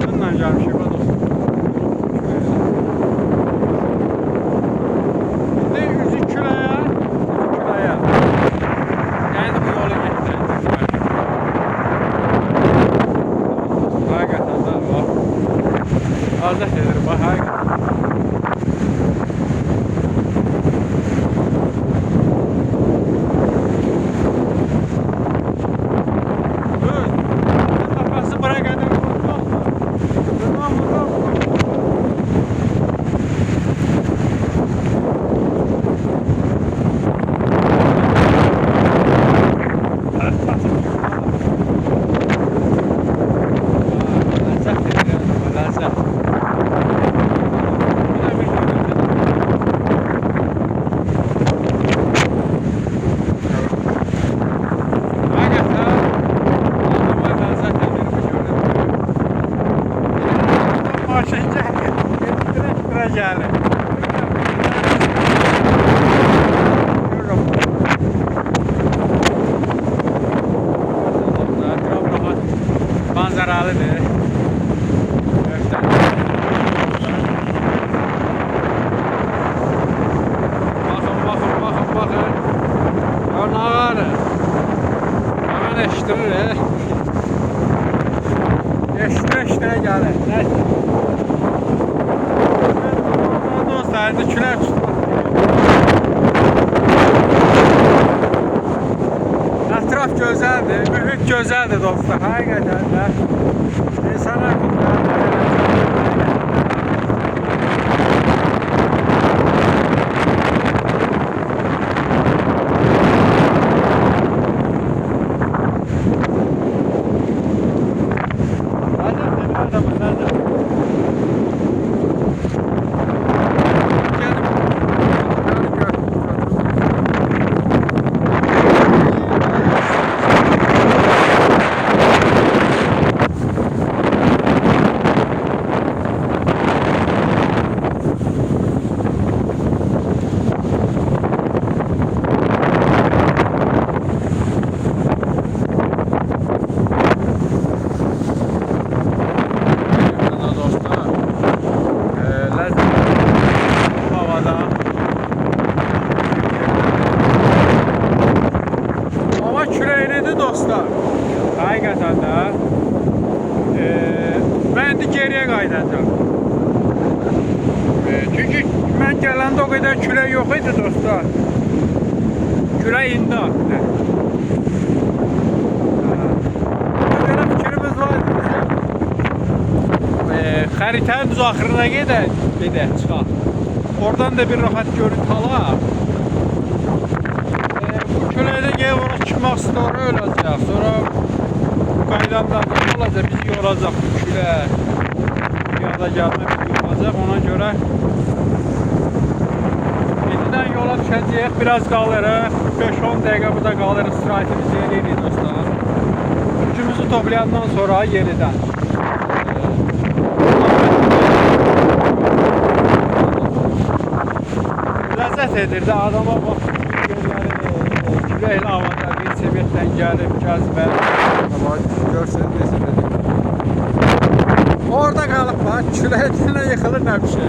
Bundan gelmişik o dostlar. Şimdi üzü külaya. Yani bu yola getireceğiz. Hakikaten de bak. Azat edir bak hakikaten. Yani. Manzaralıdır. Bakın. Ya ne var? Hemen eştirir. Eştire gelir. Dostlar, küler tutma. Ətraf gözəldir, mühit gözəldir dostlar. Həqiqətən də insana dostlar, həqiqətən də mən indi geriyə qayıdacağım. Çünki mən gələndə o qədər külək yox idi dostlar. Külək indi artdı. Belə fikrimiz var idi. Xəritənin düz axırına gedək, çıxaq. Oradan da bir rahat görüntü alaq. Küləkdən gəlib orası çıxmaq sonra öləcək. Sonra qaydanlar olacaq, bizi yoracaq bu külək. Dünyada gəlmə bizi yoracaq. Ona görə indidən yola düşəcəyik. Biraz qalırıq. 5-10 dəqiqə burada qalırıq. İstirahətimizi eləyirik dostlar. Yükümüzü toplayandan sonra yenidən. Ləzzət edir də adama bax. Küləkli havada bir sebətdən gəlib, gəzməli. Görsün, desin dedim. Orada qalıb, küləkdən yıxılır, nə bir şey.